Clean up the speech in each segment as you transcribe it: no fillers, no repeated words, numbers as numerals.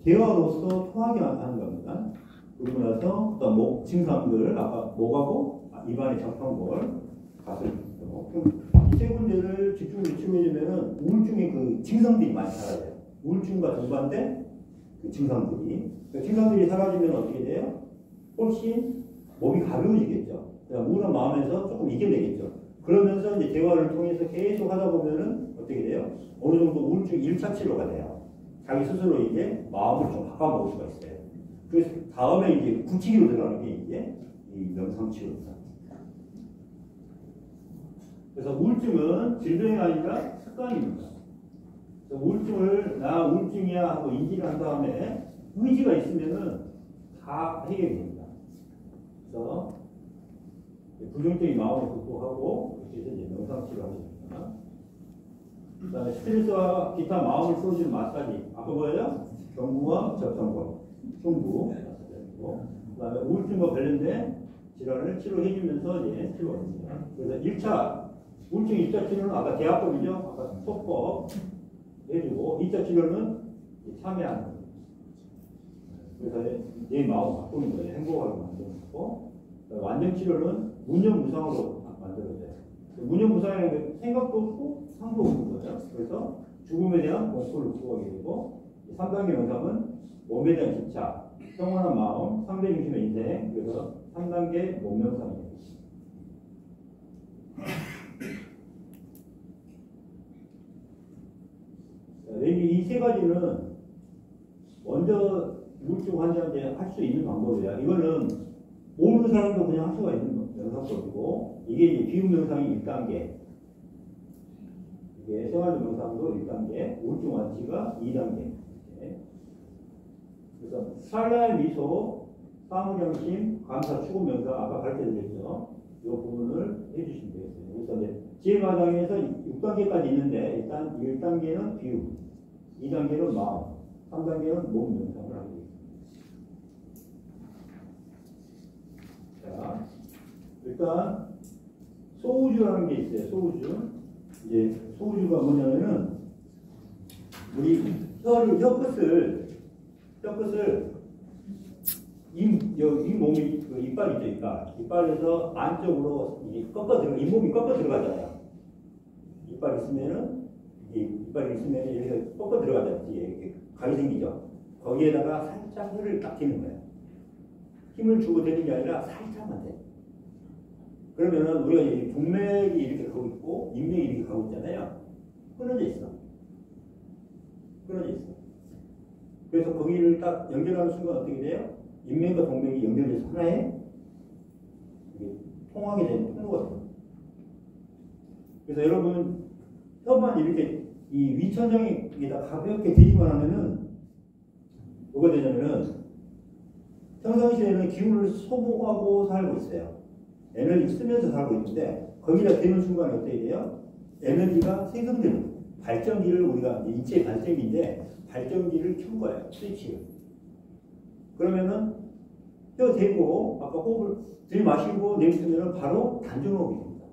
대화로서 통하게 하는 겁니다. 그리고 나서 어떤 목 증상들, 아까 목하고 입안에 접한 걸 가슴. 이 세 군데를 집중적으로 치료해주면은 우울증의 그 증상들이 많이 사라져요. 우울증과 동반된 그 증상들이. 그 증상들이 사라지면 어떻게 돼요? 훨씬 몸이 가벼워지겠죠. 우울한 마음에서 조금 이겨내겠죠. 그러면서 이제 대화를 통해서 계속 하다 보면은 어떻게 돼요? 어느 정도 우울증 1차 치료가 돼요. 자기 스스로 이제 마음을 좀 바꿔먹을 수가 있어요. 그래서 다음에 이제 굳히기로 들어가는 게 이제 이 명상 치료입니다. 그래서 우울증은 질병이 아니라 습관입니다. 그래서 우울증을 나 우울증이야 하고 인지를 한 다음에 의지가 있으면은 다 해결이 됩니다. 그래서 부정적인 마음을 극복하고 이렇게 해서 이제 명상 치료를 하게 됩니다. 그다음에 스트레스와 기타 마음을 풀어주는 마사지. 아까 뭐예요? 경부와 접전골, 흉부 마사지고. 그다음에 우울증과 관련된 질환을 치료해주면서 이제 치료가 됩니다. 그래서 1차 우울증 1차 치료는 아까 대화법이죠. 아까 소법 해주고 2차 치료는 참여하는 거예요. 그래서 내 마음 바꾸는 거예요. 행복하게 만드는 거고. 완전 치료는 무념무상으로 만들어져요. 무념무상이라는 게 생각도 없고 상도 없는 거예요. 그래서 죽음에 대한 공포를 극복하게 되고 3단계 명상은 몸에 대한 집착, 평온한 마음, 상대 중심의 인생. 그래서 3단계 몸명상입니다. 이 세 가지는 먼저 우울증 환자한테 할 수 있는 방법이야. 이거는 모르는 사람도 그냥 할 수가 있는 명상법이고, 이게 이제 비움 명상이 1단계, 이게 생활 명상도 1단계, 우울증 완치가 2단계. 그래서 찰나의 미소, 사무경심, 감사, 추구 명상 아까 가르쳐드렸죠. 이 부분을 해주시면 되겠어요. 그래서 이제 지혜마당에서 6단계까지 있는데 일단 1단계는 비움, 2단계는 마음, 3단계는 몸 명상을 하게 됩니다. 자, 일단 소우주라는 게 있어요. 소우주. 이제 소우주가 뭐냐면은 우리 혀끝을 이 몸이 그 이빨 있죠, 이빨에서 안쪽으로 꺾어 들어, 잇몸이 꺾어 들어가잖아요. 이빨 있으면은 이빨이 있으면 여기서 꺾어 들어가잖아요. 이렇게 각이 생기죠. 거기에다가 살짝 혀를 딱 대는 거예요. 힘을 주고 되는 게 아니라 살짝만 돼. 그러면은 우리가 이 동맥이 이렇게 가고 있고 인맥이 이렇게 가고 있잖아요. 끊어져 있어. 그래서 거기를 딱 연결하는 순간 어떻게 돼요? 인맥과 동맥이 연결돼서 하나의 통하게 되는 통로가 돼요. 그래서 여러분 혀만 이렇게 이 위천장에다 가볍게 들이기만 하면은 뭐가 되냐면은 평상시에는 기운을 소모하고 살고 있어요. 에너지 쓰면서 살고 있는데 거기다 대는 순간에 어떻게 돼요? 에너지가 생성되는 거예요. 발전기를 우리가 인체의 발전기인데 발전기를 켠 거예요. 스위치를. 그러면은 뼈 대고 아까 호흡을 들이마시고 내뱉으면 바로 단전호흡이 됩니다.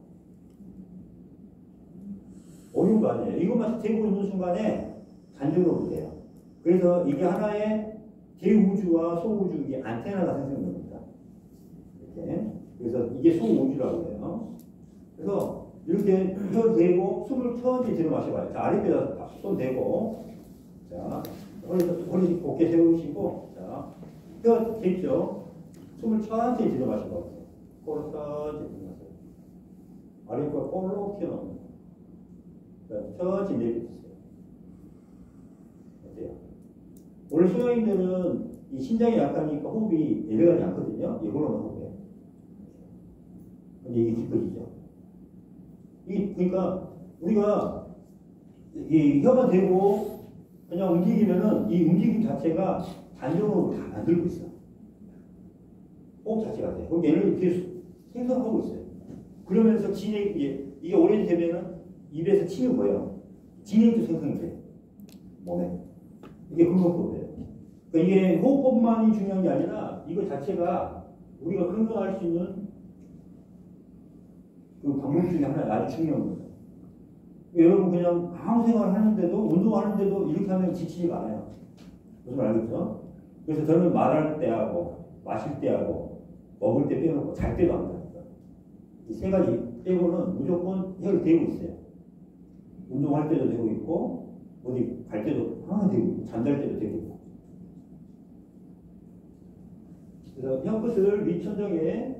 어려운 거 아니에요. 이것만 대고 있는 순간에 단전호흡이 돼요. 그래서 이게 하나의 대우주와 소우주, 이게 안테나가 생성됩니다. 이렇게. 그래서 이게 소우주라고 해요. 그래서 이렇게 혀 대고 숨을 천천히 들이마셔봐요. 자, 아랫배에다 손 대고, 자, 허리 곧게 세우시고, 자, 혀 됐죠? 숨을 천천히 들이마셔봐요. 코로 천천히 들이마셔요. 아랫배가 볼록 튀어나옵니다. 자, 천천히 내려주세요. 어때요? 원래 소형인들은 이 신장이 약하니까 호흡이 내려가지 않거든요. 이걸로만 호흡해요. 근데 이게 깊어지죠. 그러니까 우리가 이 혀만 대고 그냥 움직이면은 이 움직임 자체가 단전호흡을 다 만들고 있어. 호흡 자체가 돼. 그럼 얘를 계속 생성하고 있어요. 그러면서 이게 오래되면은 입에서 침이 보여요. 진액도 생성이 돼. 몸에. 이게 근본법이에요. 그러니까 이게 호흡법만이 중요한 게 아니라 이거 자체가 우리가 건강할 수 있는 그 방법 중에 하나 아주 중요한 거예요. 여러분 그냥 아무 생각을 하는데도 운동하는데도 이렇게 하면 지치지가 않아요. 무슨 말 알겠죠? 그래서 저는 말할 때하고 마실 때하고 먹을 때 빼놓고 잘 때도 안 합니다. 이 세 가지 빼고는 무조건 혀를 대고 있어요. 운동할 때도 되고 있고 어디 갈 때도 항상 되고 있고 잠잘 때도 되고 있고. 그래서 혀끝을 위천정에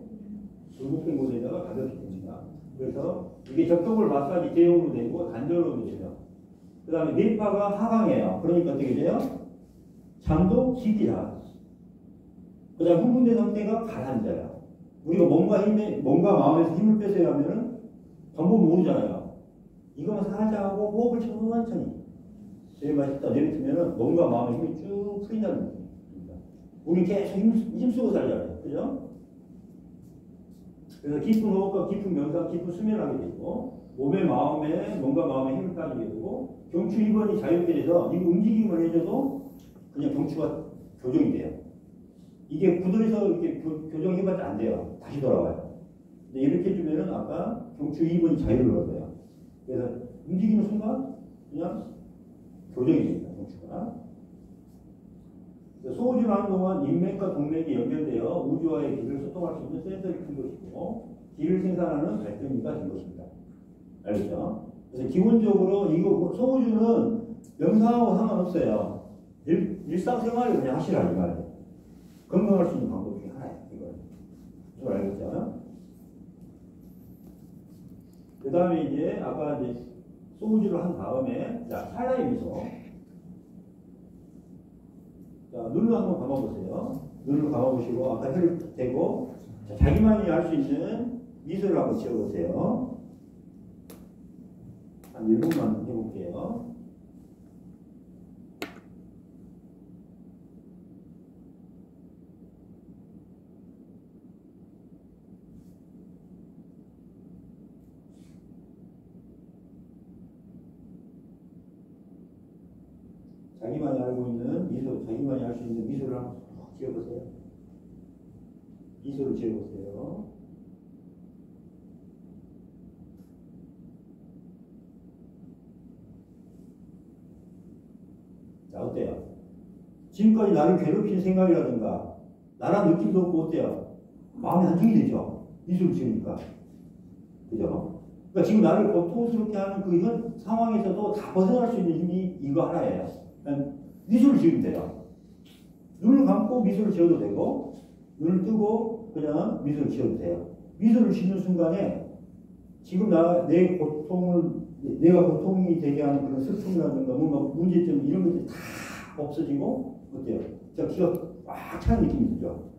굴곡된 곳에다가 가볍게 됩니다. 그래서 이게 접촉을 마사지 제형으로 되고 단전으로 되죠. 그 다음에 뇌파가 하강해요. 그러니까 어떻게 돼요? 잠도 깊게 자요. 그 다음에 흥분된 상태가 가라앉아요. 우리가 몸과 마음에서 힘을 뺏어야 하면은 방법을 모르잖아요. 이거만 살짝 하고 호흡을 천천히 제일 맛있다 내뱉으면은 몸과 마음의 힘이 쭉 풀린다는 느낌입니다. 우리 계속 힘쓰고 살잖아요. 그죠? 그래서 깊은 호흡과 깊은 명상, 깊은 수면하게 되고 몸의 마음에 몸과 마음의 힘을 따지게 되고 경추 2번이 자유롭게 돼서 이 움직임을 해줘도 그냥 경추가 교정이 돼요. 이게 굳어서 이렇게 교정해봤자 안 돼요. 다시 돌아와요. 근데 이렇게 해주면은 아까 경추 2번이 자유를 얻어요. 그래서 움직이는 순간 그냥 교정이 됩니다. 경추가. 소호흡을 하는 동안 인맥과 동맥이 연결되어 우주와의 길을 소통할 수 있는 센서를 큰 것이고 길을 생산하는 발전기가 된 것입니다. 알겠죠? 그래서 기본적으로 이거 소호흡은 명상하고 상관없어요. 일상생활을 그냥 하시라 이 말이에요. 건강할 수 있는 방법 중에 하나예요. 이거는. 좀 알겠죠? 그 다음에 이제 아까 이제 소우주를 한 다음에 자 찰나의 미소. 자 눈을 한번 감아보세요. 눈을 감아보시고 아까 혀를 대고 자, 자기만이 할 수 있는 미소를 한번 지어보세요. 한 1분만 해볼게요. 자기만이 알고 있는 미소, 자기만이 할 수 있는 미소를 한번 지어보세요. 미소를 지어보세요. 자, 어때요? 지금까지 나를 괴롭힌 생각이라든가, 나란 느낌도 없고, 어때요? 마음이 안정이 되죠? 미소를 지으니까. 그죠? 그러니까 지금 나를 고통스럽게 하는 그 현 상황에서도 다 벗어날 수 있는 힘이 이거 하나예요. 미소를 지으면 돼요. 눈을 감고 미소를 지어도 되고 눈을 뜨고 그냥 미소를 지어도 돼요. 미소를 지는 순간에 지금 내 고통을 내가 고통이 되게 하는 그런 슬픔이라든가 뭔가 문제점 이런 것들이 다 없어지고 어때요? 제가 기가 꽉 차는 느낌이 들죠.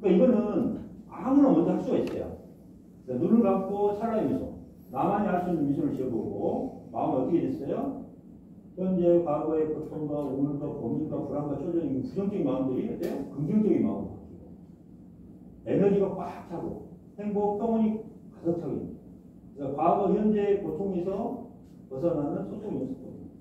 그러니까 이거는 아무나 먼저 할 수가 있어요. 눈을 감고 찰나의 미소 나만이 할 수 있는 미소를 지어보고 마음이 어떻게 됐어요? 현재, 과거의 고통과 우울과 고민과 불안과 초조한 부정적인 마음들이 어때요? 긍정적인 마음으로 바뀌고 에너지가 꽉 차고 행복, 평온이 가득 차고 있는 그래서 과거, 현재의 고통에서 벗어나는 소통 연습법입니다.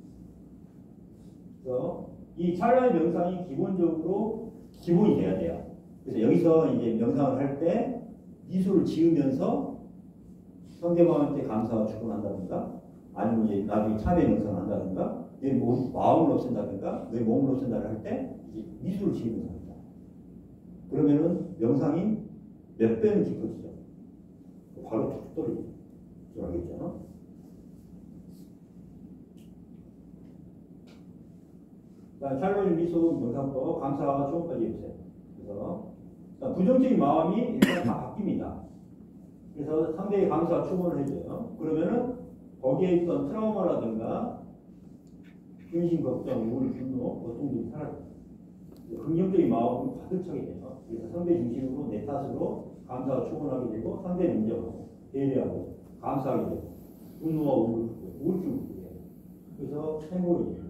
그래서 이 찰나의 명상이 기본적으로 기본이 돼야 돼요. 그래서 여기서 이제 명상을 할 때 미소를 지으면서 상대방한테 감사와 축원한다든가 아니면 이제 나중에 참회 명상을 한다든가 내 마음을 없앤다든가 내 몸을 없앤다를 할 때 미소를 지으면서 합니다. 그러면은 명상이 몇 배는 깊어지죠. 바로 툭 떨어지죠. 알겠죠? 찰나의 미소 명상법 감사와 축원까지 해주세요. 그래서 부정적인 마음이 일단 다 바뀝니다. 그래서 상대의 감사와 축원을 해줘요. 그러면은 거기에 있던 트라우마라든가 근심, 걱정, 우울, 분노, 고통들이 사라져요. 긍정적인 마음은 가득 차게 돼요. 그래서 상대 중심으로 내 탓으로 감사와 축원하게 되고 상대를 인정하고 배려하고 감사하게 되고 분노와 우울증을 느끼게 돼요. 그래서 행복이 됩니다.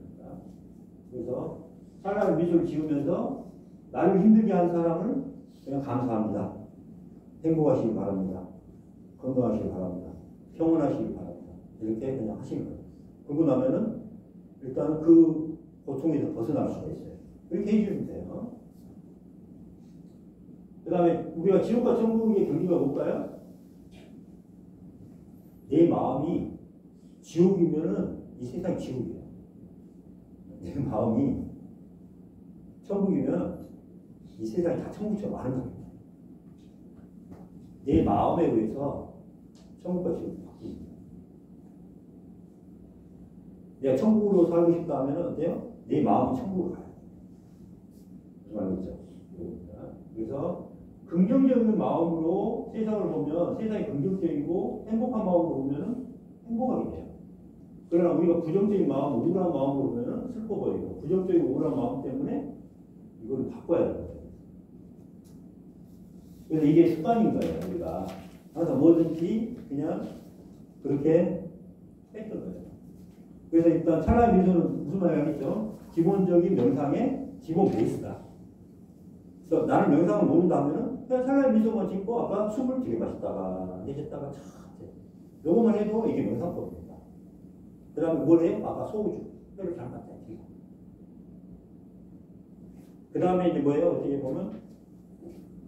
그래서 찰나의 미소를 지으면서 나를 힘들게 한 사람을 그냥 감사합니다. 행복하시기 바랍니다. 건강하시기 바랍니다. 평온하시기 바랍니다. 이렇게 그냥 하시는 거예요. 그러고 나면은 일단 그 고통에서 벗어날 수가 있어요. 이렇게 해주면 돼요. 그 다음에 우리가 지옥과 천국의 경계가 뭘까요? 내 마음이 지옥이면은 이 세상이 지옥이에요. 내 마음이 천국이면 이 세상이 다 천국처럼 많은 겁니다. 내 마음에 의해서 천국과 지옥이 바뀝니다. 내가 천국으로 살고 싶다 하면 어때요? 내 마음이 천국으로 가요. 무슨 말이죠? 그래서 긍정적인 마음으로 세상을 보면 세상이 긍정적이고 행복한 마음으로 보면 행복하게 돼요. 그러나 우리가 부정적인 마음, 우울한 마음으로 보면 슬퍼 보이고 부정적이고 우울한 마음 때문에 이걸 바꿔야 돼요. 그래서 이게 습관인 거예요. 우리가 항상 뭐든지 그냥 그렇게 했던 거예요. 그래서 일단 찰나의 미소는 무슨 말이 하겠죠? 기본적인 명상의 기본 베이스다. 그래서 나는 명상을 모른다 하면은 그냥 찰나의 미소만 짓고 아까 숨을 들이마셨다가 내쉬었다가 차트 요것만 해도 이게 명상법입니다. 그 다음에 뭘 해요? 아까 소우주 뼈를 잘 맞다. 그 다음에 이제 뭐예요? 어떻게 보면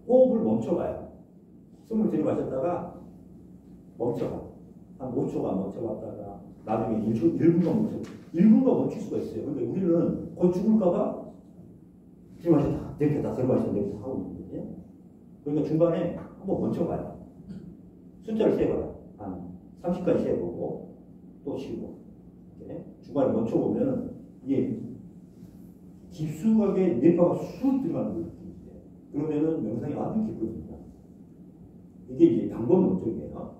호흡을 멈춰봐요. 숨을 들이마셨다가 멈춰봐. 한 5초간 멈춰봤다가 나중에 1분간 멈춰. 1분간 멈출 수가 있어요. 근데 우리는 곧 죽을까봐 들이마셨다. 내뱉다 들이마셨다. 내뱉다 하고 있는 거예요. 그러니까 중간에 한번 멈춰봐요. 숫자를 세봐요. 한 30까지 세보고 또 쉬고. 이렇게. 중간에 멈춰보면 이게 깊숙하게 뇌파가 쑥 들어가는 걸 느끼는데 그러면은 명상이 완전 깊어집니다. 이게 이제 방법 목적이에요.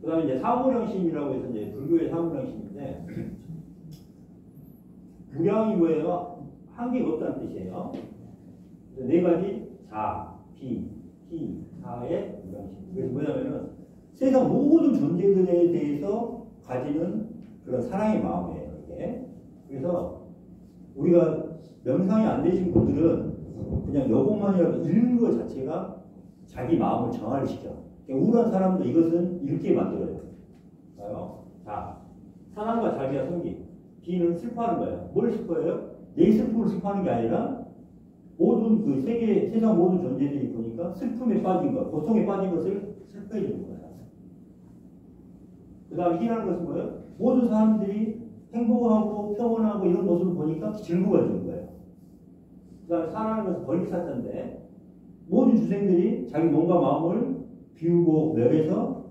그 다음에 이제 사무량심이라고 해서 이제 불교의 사무량심인데 무량이 뭐예요? 한계가 없다는 뜻이에요. 그래서 네 가지 자, 비, 희, 사의 무량심. 그래서 뭐냐면은 세상 모든 존재들에 대해서 가지는 그런 사랑의 마음이에요. 이게. 그래서 우리가 명상이 안 되신 분들은 그냥 요것만이라도 읽는 것 자체가 자기 마음을 정화를 시켜. 우울한 사람도 이것은 읽게 만들어요. 자, 사랑과 자비와 성기. 비는 슬퍼하는 거예요. 뭘 슬퍼해요? 내 슬픔을 슬퍼하는 게 아니라 모든 그 세상 모든 존재들이 보니까 슬픔에 빠진 것, 고통에 빠진 것을 슬퍼해 주는 거예요. 그 다음에 희라는 것은 뭐예요? 모든 사람들이 행복하고 평온하고 이런 모습을 보니까 즐거워 주는 거예요. 그 다음에 사랑하는 것은 벌기사자인데 모든 주생들이 자기 몸과 마음을 비우고 멸해서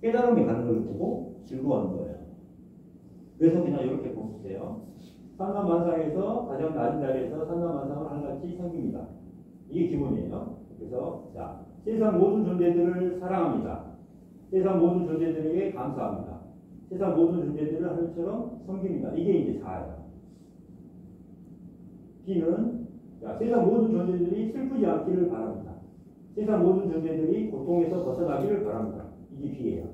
깨달음에 가는 걸 보고 즐거워하는 거예요. 그래서 그냥 이렇게 보면 돼요. 상감만상에서 가장 낮은 자리에서 상감만상을 하나같이 섬깁니다. 이게 기본이에요. 그래서 자, 세상 모든 존재들을 사랑합니다. 세상 모든 존재들에게 감사합니다. 세상 모든 존재들을 하늘처럼 섬깁니다. 이게 이제 자예요. B는 자, 세상 모든 존재들이 슬프지 않기를 바랍니다. 세상 모든 존재들이 고통에서 벗어나기를 바랍니다. 이게 B예요.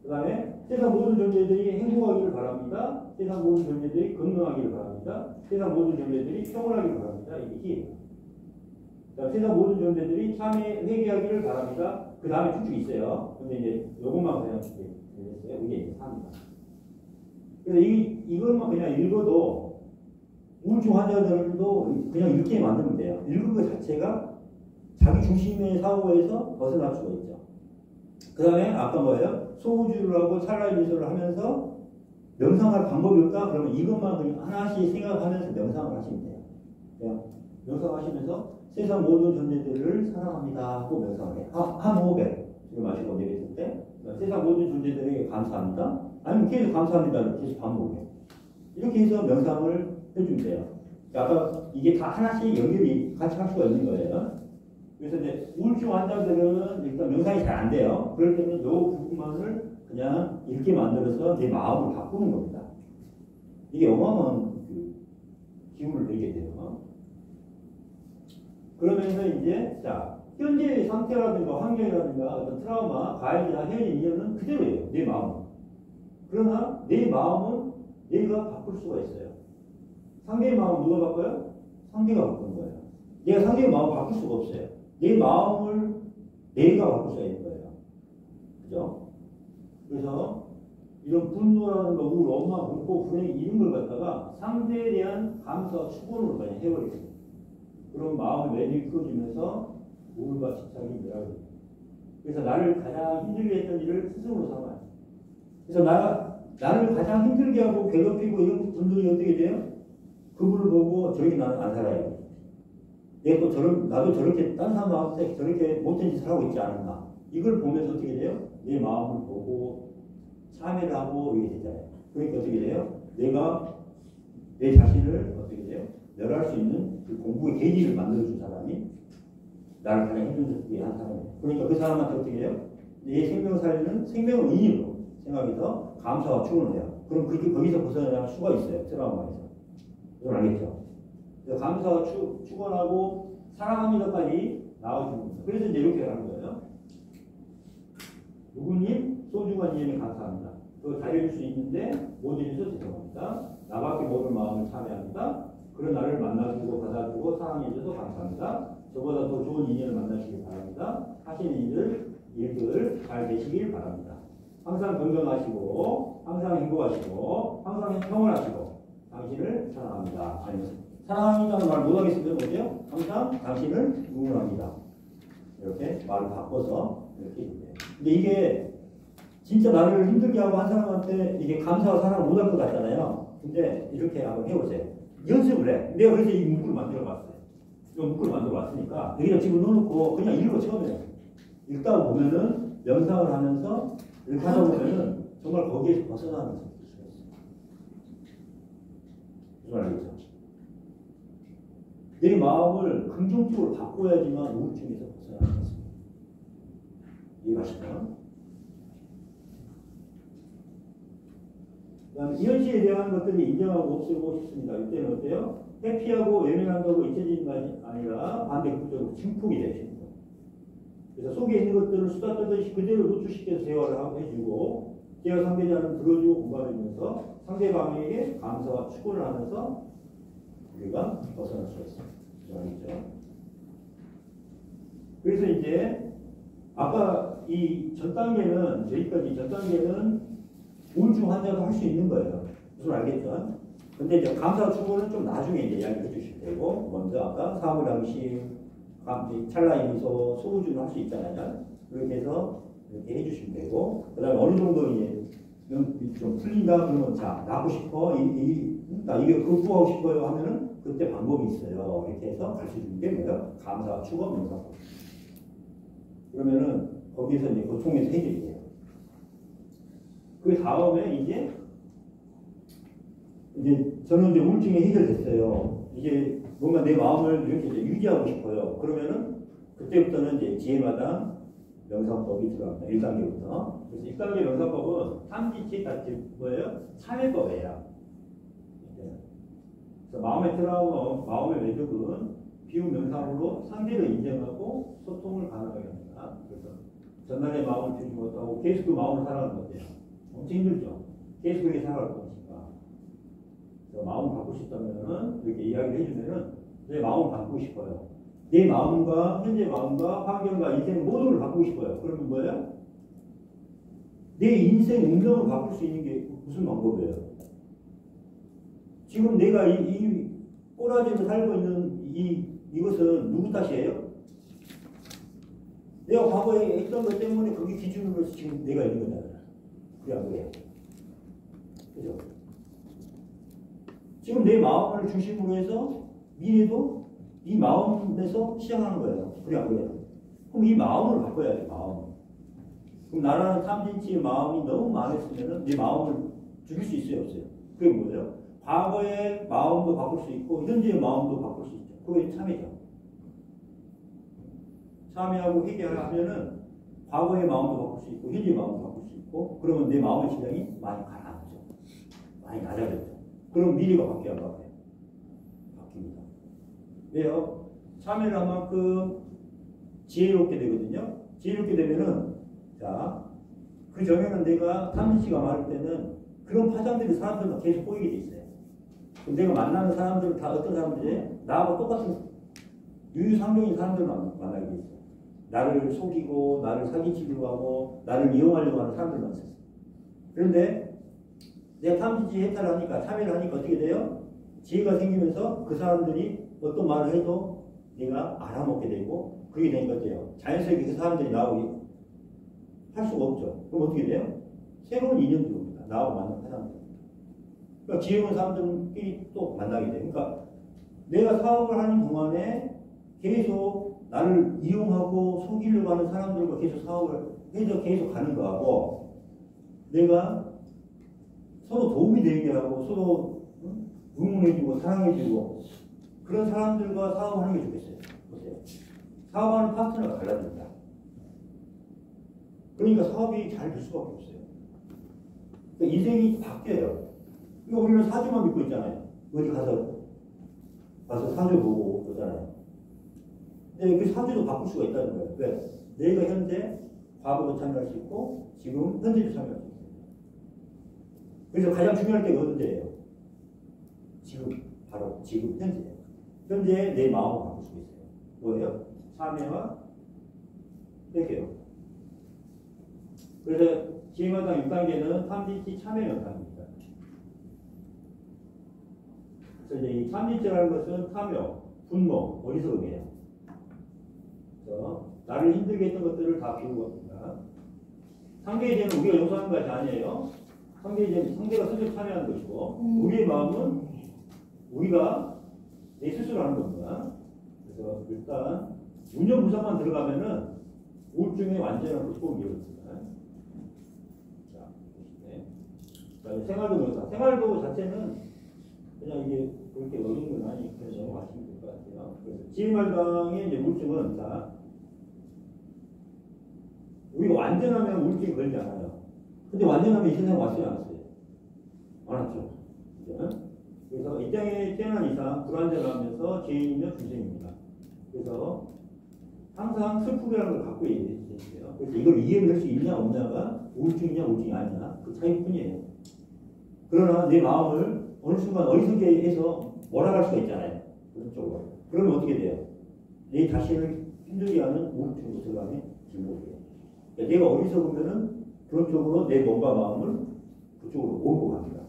그 다음에 세상 모든 존재들이 행복하기를 바랍니다. 세상 모든 존재들이 건강하기를 바랍니다. 세상 모든 존재들이 평온하기를 바랍니다. 이게 T예요. 자, 세상 모든 존재들이 참에 회개하기를 바랍니다. 그 다음에 쭉쭉 있어요. 근데 이제 요것만 그냥 됐어요. 이게 이제 3입니다. 그래서 이것만 그냥 읽어도 우울증 환자들도 그냥 읽게 만들면 돼요. 읽은 것 자체가 자기 중심의 사고에서 벗어날 수가 있죠. 그 다음에 아까 뭐예요? 소우주를 하고 찰나의 미소를 하면서 명상할 방법이 없다? 그러면 이것만 그냥 하나씩 생각하면서 명상을 하시면 돼요. 그냥 명상하시면서 세상 모든 존재들을 사랑합니다 하고 명상을 해요. 한 호흡에 지금 마시고 내뱉을 때 세상 모든 존재들에게 감사합니다. 아니면 계속 감사합니다를 계속 반복해요. 이렇게 해서 명상을 해주면 돼요. 아까 이게 다 하나씩 연결이 같이 할 수가 있는 거예요. 그래서 이제 우울증 환자들은 일단 명상이 잘 안 돼요. 그럴 때는 이 부분만을 그냥 읽게 만들어서 내 마음을 바꾸는 겁니다. 이게 어마어마한 기운을 내게 돼요. 그러면서 이제 자 현재의 상태라든가 환경이라든가 어떤 트라우마, 가해자, 헤어진 인연은 그대로예요. 내 마음은. 그러나 내 마음은 내가 바꿀 수가 있어요. 상대의 마음은 누가 바꿔요? 상대가 바꾸는 거예요. 내가 상대의 마음을 바꿀 수가 없어요. 내 마음을 내가 바꿀 수가 있는 거예요. 그죠? 그래서 이런 분노라든가 우울, 원망, 공포, 불행 이런 걸 갖다가 상대에 대한 감사와 축원으로 그냥 해버리거든요. 그런 마음을 매일꺼주면서 우울과 집착이 밀어버립니다. 그래서 나를 가장 힘들게 했던 일을 스스로 삼아요. 그래서 나를 가장 힘들게 하고 괴롭히고 이런 분들이 어떻게 돼요? 그분을 보고 저렇게 나는 안 살아요. 내가 또 나도 저렇게 딴 사람한테 저렇게 못된 짓을 하고 있지 않았나. 이걸 보면서 어떻게 돼요? 내 마음을 보고 참회를 하고 이렇게 되잖아요. 그러니까 어떻게 돼요? 내가 내 자신을 어떻게 돼요? 멸할 수 있는 그 공부의 계기를 만들어준 사람이 나를 가장 힘들게 한 사람이에요. 그러니까 그 사람한테 어떻게 해요? 내 생명을 살리는 생명의 의인으로 생각해서 감사와 축원을 해요. 그럼 그렇게 거기서 벗어날 수가 있어요. 트라우마에서. 이건 알겠죠? 그래서 감사와 축원하고 사랑합니다까지 나와주는 겁니다. 그래서 이제 이렇게 하는 거예요. 누구님 소중한 이름에 감사합니다. 그거 잘해줄 수 있는데 못 해줘서 죄송합니다. 나밖에 모를 마음을 참여합니다. 그런 나를 만나주고 받아주고 사랑해줘서 감사합니다. 저보다 더 좋은 인연을 만나시길 바랍니다. 하시는 일들 잘 되시길 바랍니다. 항상 건강하시고 항상 행복하시고 항상 평온하시고 당신을 사랑합니다. 아니면 사랑합니다는 말 못하겠으면 뭐죠? 항상 당신을 응원합니다. 이렇게 말을 바꿔서 이렇게 해주세요. 근데 이게 진짜 나를 힘들게 하고 한 사람한테 이게 감사와 사랑을 못할 것 같잖아요. 근데 이렇게 한번 해보세요. 연습을 해. 내가 그래서 이 문구를 만들어 봤어요. 이 문구를 만들어 봤으니까 여기다 집어 넣어놓고 그냥 읽어 처음에. 읽다 보면은 명상을 하면서 이렇게 하다 보면은 정말 거기에서 벗어나는 수가 있어요. 무슨 말이죠? 내 마음을 긍정적으로 바꿔야지만 우울증에서 벗어나는 수 있습니다. 이해가시나요? 그다음에 이 현실에 대한 것들이 인정하고 없애고 싶습니다. 이때는 어때요? 회피하고 외면한다고 잊혀지는 것이 아니라 반대 극적으로 증폭이 돼요. 증폭. 그래서 속에 있는 것들을 수다 떠듯이 그대로 노출시켜서 대화를 해주고 대화 상대자는 들어주고 공감해주면서 상대방에게 감사와 축원을 하면서 우리가 벗어날 수가 있습니다. 알겠죠? 그래서 이제 아까 이 전 단계는 여기까지 전 단계는 우울증 환자도 할 수 있는 거예요. 무슨 알겠죠? 근데 이제 감사 축원은 좀 나중에 이제 이야기해 주시면 되고 먼저 아까 사물함심, 찰나의 미소, 소우주는 할 수 있잖아요. 그렇게 해서 이렇게 해주시면 되고 그 다음에 어느 정도 이제 좀 풀린다 그러면 자 나고 싶어 나 이게 극복하고 싶어요 하면은 그때 방법이 있어요. 이렇게 해서 가르쳐 주는 게 뭐예요? 감사 축원 명상. 그러면은 거기서 이제 고통에서 해결이 돼요. 그 다음에 이제 저는 이제 우울증이 해결됐어요. 이제 뭔가 내 마음을 이렇게 이제 유지하고 싶어요. 그러면은 그때부터는 이제 지혜마다 명상법이 들어갑니다. 1단계부터. 그래서 1단계 명상법은 삼지치 같은 뭐예요? 참회법이에요. 그래서 마음의 트라우마, 마음의 매듭은 비유 명상으로 상대를 인정하고 소통을 가능하게 합니다. 그래서 전날의 마음을 주지 못하고 계속 그 마음을 살아가는 거죠. 엄청 힘들죠. 계속 그렇게 살아갈 거니까. 그래서 마음을 바꾸고 싶다면은 이렇게 이야기를 해주면은 내 마음을 바꾸고 싶어요. 내 마음과 현재 마음과 환경과 인생 모든 걸 바꾸고 싶어요. 그러면 뭐예요? 내 인생 운명을 바꿀 수 있는 게 무슨 방법이에요? 지금 내가 이 꼬라지로 살고 있는 이것은 누구 탓이에요? 내가 과거에 했던 것 때문에 그게 기준으로 해서 지금 내가 있는 거잖아요. 그래 안 그래요? 그죠? 지금 내 마음을 중심으로 해서 미래도 이 마음에서 시작하는 거예요. 그래 안 그래요? 그럼 이 마음을 바꿔야 돼. 마음. 그럼 나라는 탐진치의 마음이 너무 많았으면 내 마음을 죽일 수 있어요? 없어요? 그게 뭐예요? 과거의 마음도 바꿀 수 있고 현재의 마음도 바꿀 수 있죠. 그게 참회죠. 참회하고 회개하면은 과거의 마음도 바꿀 수 있고 현재의 마음도 바꿀 수 있고 그러면 내 마음의 질량이 많이 가라앉죠. 많이 낮아졌죠. 그럼 미래가 바뀌어야 안 바뀌어요? 바뀝니다. 왜요? 참회를 한 만큼 지혜롭게 되거든요. 지혜롭게 되면은 자, 그 전에는 내가 탐진치가 많을 때는 그런 파장들이 사람들과 계속 보이게 돼 있어요. 그럼 내가 만나는 사람들은 다 어떤 사람들이에요? 나하고 똑같은 유유상종인 사람들을 만나게 돼 있어요. 나를 속이고 나를 사기치려고 하고 나를 이용하려고 하는 사람들만 있어요. 그런데 내가 탐진치 해탈을 하니까 참여를 하니까 어떻게 돼요? 지혜가 생기면서 그 사람들이 어떤 말을 해도 내가 알아먹게 되고 그게 되니까 어때요? 자연스럽게 그 사람들이 나하고 할 수가 없죠. 그럼 어떻게 돼요? 새로운 인연이 옵니다. 나하고 만난 사람들. 그러니까 지혜 있는 사람들끼리 또 만나게 돼. 그러니까 내가 사업을 하는 동안에 계속 나를 이용하고 속이려고 하는 사람들과 계속 사업을 해서 계속 가는 거하고 내가 서로 도움이 되게 하고 서로 응원해주고 사랑해주고 그런 사람들과 사업하는 게 좋겠어요. 보세요. 사업하는 파트너가 달라집니다. 그러니까 사업이 잘 될 수밖에 없어요. 그러니까 인생이 바뀌어요. 그러니까 우리는 사주만 믿고 있잖아요. 어디 가서 사주 보고 그러잖아요. 근데 그 사주도 바꿀 수가 있다는 거예요. 왜? 내가 현재 과거도 참여할 수 있고 지금 현재도 참여할 수 있어요. 그래서 가장 중요할 때가 언제예요? 지금, 바로 지금 현재. 현재 내 마음을 바꿀 수 있어요. 뭐예요? 참여와 회개요. 그래서 지혜마당 6단계는 탐진치 참여 영상입니다. 그래서 이제 이 탐진치라는 것은 탐욕, 분노, 어리석음이에요. 그래서 나를 힘들게 했던 것들을 다 비우고 갑니다. 상대의 죄는 우리가 용서하는 것이 아니에요. 상대의 죄는 상대가 스스로 참여하는 것이고 우리의 마음은 우리가 내 스스로 하는 겁니다. 그래서 일단 운전부상만 들어가면은 우울증의 완전한 극복이 이루어집니다. 자, 보시네. 생활도 명사. 생활도 자체는 그냥 이게 그렇게 어려운 건 아니니까 넘어가시면 될 것 같아요. 그래서 지혜말강의 이제 우울증은 자, 우리가 완전하면 우울증이 걸리지 않아요. 근데 완전하면 이 세상에 왔어요, 안 왔어요? 안 왔죠. 그래서 이 땅에 태어난 이상 불완전하면서 죄인이며 중생입니다. 그래서 항상 슬프게라는 걸 갖고 있어요. 그래서 이걸 이해할 수 있냐 없냐가 우울증이냐 우울증이 아니냐 그 차이뿐이에요. 그러나 내 마음을 어느 순간 어리석게 해서 몰아갈 수가 있잖아요. 그런 쪽으로. 그러면 어떻게 돼요? 내 자신을 힘들게 하는 우울증으로 들어가면 길목이에요. 그러니까 내가 어리석으면은 그런 쪽으로 내 몸과 마음을 그쪽으로 몰고 갑니다.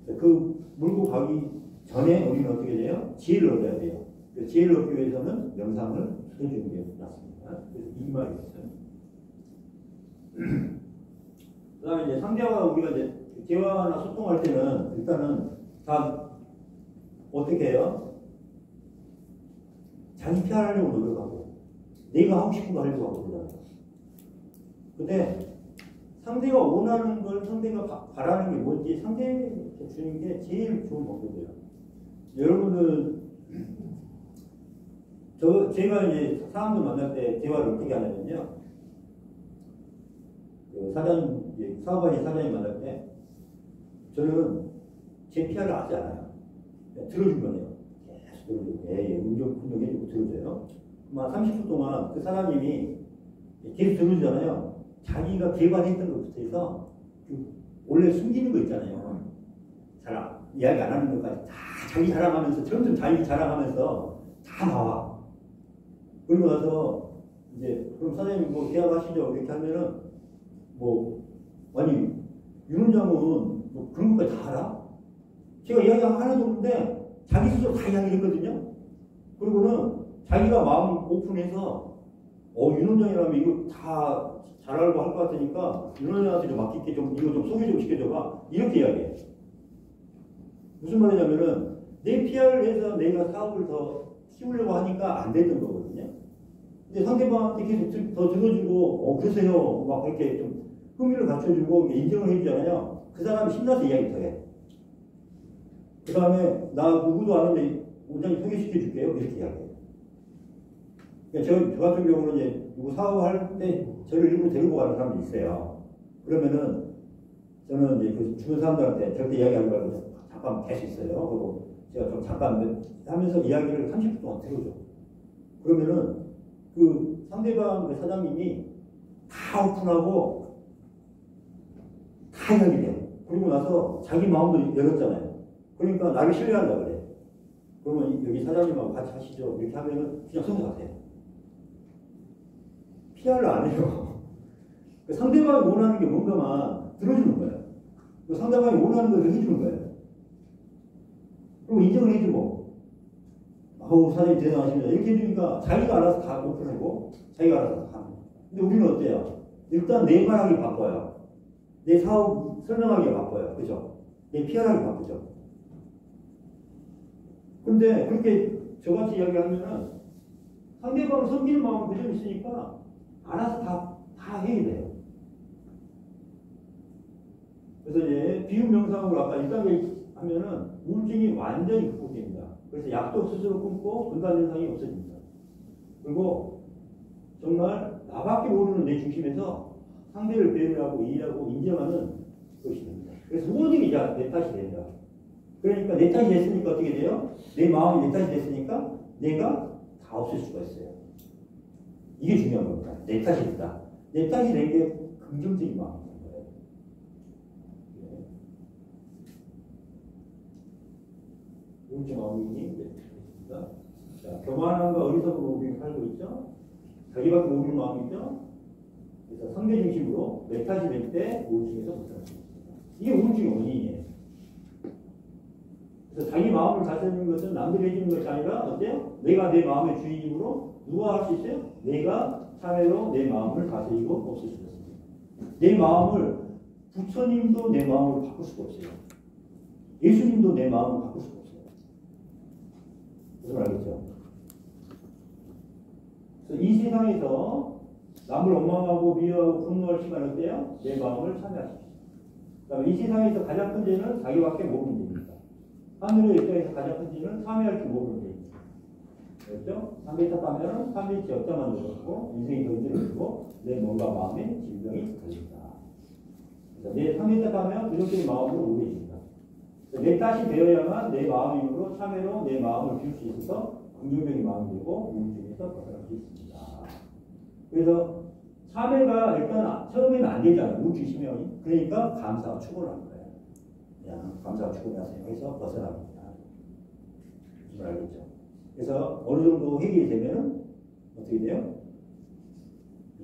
그 몰고 가기 전에 우리는 어떻게 돼요? 지혜를 얻어야 돼요. 지혜를 얻기 위해서는 명상을 해주는 게 낫습니다. 그래서 이 말이었어요. 그 다음에 이제 상대와 우리가 이제 대화나 소통할 때는 일단은 다 어떻게 해요? 자기 피하려고 노력하고 내가 하고 싶은 거 하려고 하고 그러잖아요. 근데 상대가 원하는 걸 상대가 바라는 게 뭔지 상대에게 주는 게 제일 좋은 방법이에요. 여러분들 제가 이제 사람들 만날 때 대화를 어떻게 하냐면요. 그 사장님, 사업하는 사장님 만날 때 저는 제 PR을 하지 않아요. 들어준 거예요. 계속 들어주고, 운동해주고 들어줘요. 한 30분 동안 그 사장님이 계속 들어주잖아요. 자기가 개발했던 것부터 해서 원래 숨기는 거 있잖아요. 이야기 안 하는 것까지 다 자기 자랑하면서 점점 자기 자랑하면서 다 나와. 그리고 나서 이제 그럼 사장님 뭐 계약하시죠 이렇게 하면은 아니 윤 원장은 뭐 그런 것까지 다 알아? 제가 이야기 하나도 없는데 자기 스스로 다 이야기했거든요. 그리고는 자기가 마음 오픈해서 윤 원장이라면 이거 다 잘 알고 할 것 같으니까 윤 원장한테 좀 맡길게 좀 이거 좀 소개 좀 시켜줘봐 이렇게 이야기해. 무슨 말이냐면은 내 PR을 해서 내가 사업을 더 키우려고 하니까 안 되는 거거든요. 근데 상대방한테 계속 더 들어주고 그러세요 막 그렇게 좀 흥미를 갖춰주고 인정을 해주잖아요. 그 사람이 신나서 이야기 더 해. 그 다음에 나 누구도 아는데 원장님 소개시켜 줄게요 이렇게 이야기해요. 그러니까 저 같은 경우는 이제 누구 사업할 때 저를 일부러 데리고 가는 사람도 있어요. 그러면은 저는 이제 그 주변 사람들한테 절대 이야기하는 걸 잠깐 갈 수 있어요. 그리고 제가 좀 잠깐 하면서 이야기를 30분 동안 들어줘. 그러면은 그 상대방 그 사장님이 다 오픈하고 다 이야기해요. 그리고 나서 자기 마음도 열었잖아요. 그러니까 나를 신뢰한다 그래. 그러면 여기 사장님하고 같이 하시죠. 이렇게 하면은 그냥 성공하세요. PR을 안 해요. 상대방이 원하는 게 뭔가만 들어주는 거예요. 상대방이 원하는 걸 해주는 거예요. 그리고 인정을 해주고, 사장님 대단하십니다. 이렇게 해주니까 자기가 알아서 다 오픈하고, 자기가 알아서 다 하고. 근데 우리는 어때요? 일단 내 말하기 바빠요. 내 사업 설명하기 바빠요. 그죠? 내 피어나게 바꾸죠. 근데 그렇게 저같이 이야기하면은 상대방을 섬기는 마음이 그대로 있으니까 알아서 다 해결돼요. 그래서 이제 비유 명상으로 아까 1단계 하면은 우울증이 완전히 극복됩니다. 그래서 약도 스스로 끊고 근간 현상이 없어집니다. 그리고 정말 나밖에 모르는 내 중심에서 상대를 배려하고 이해하고 인정하는 것이 됩니다. 그래서 모든 게 이제 내 탓이 됩니다. 그러니까 내 탓이 됐으니까 어떻게 돼요? 내 마음이 내 탓이 됐으니까 내가 다 없앨 수가 있어요. 이게 중요한 겁니다. 내 탓이 됐다. 내 탓이 된 게 긍정적인 마음인 거예요. 우울증 어머니 됐습니다. 자, 교만함과 어리석음으로 우리는 살고 있죠. 자기밖에 모르는 마음이죠. 그래서 상대 중심으로 내 탓이 될 때 우울증에서 벗어날 수 있습니다. 이게 우울증의 원인이에요. 그래서 자기 마음을 다스리는 것은 남들이 해주는 것이 아니라 어때요? 내가 내 마음의 주인이므로 누가 할 수 있어요? 내가 참회로 내 마음을 다스리고 없앨 수 있습니다. 내 마음을 부처님도 내 마음을 바꿀 수가 없어요. 예수님도 내 마음을 바꿀 수가 없어요. 무슨 알겠죠? 그래서 이 세상에서 남을 원망하고 미워하고 분노할 시간 어때요? 내 마음을 참여하십시오. 그다음에 이 세상에서 가장 큰 죄는 자기밖에 모르는 죄입니다. 하늘의 입장에서 가장 큰 죄는 참여할 줄 모르는 죄입니다. 그렇죠? 상대 탓하면 참여의 역자만 늘었고 인생이 더 힘들어지고 내 몸과 마음에 질병이 걸린다. 그래서 내 상대 탓하면 부정적인 마음으로 우울해집니다. 내 탓이 되어야만 내 마음 힘으로 참회로 내 마음을 비울 수 있어서 긍정적인 마음이 되고 우울증에서 벗어날 수 있습니다. 그래서 참회가 일단 처음에는 안 되잖아요. 우울증 심해요. 그러니까 감사와 축원을 하는 거예요. 그냥 감사와 축원을 하세요. 해서 벗어납니다. 무슨 알겠죠? 그래서 어느 정도 해결이 되면은 어떻게 돼요?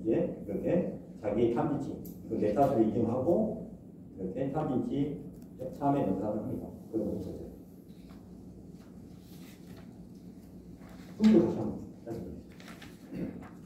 이제 이렇게 자기의 탐진치, 이걸 내 탓을 인정하고 이렇게 탐진치 참회 명상을 합니다. 그런 거 있었어요. 숨도 다시 한번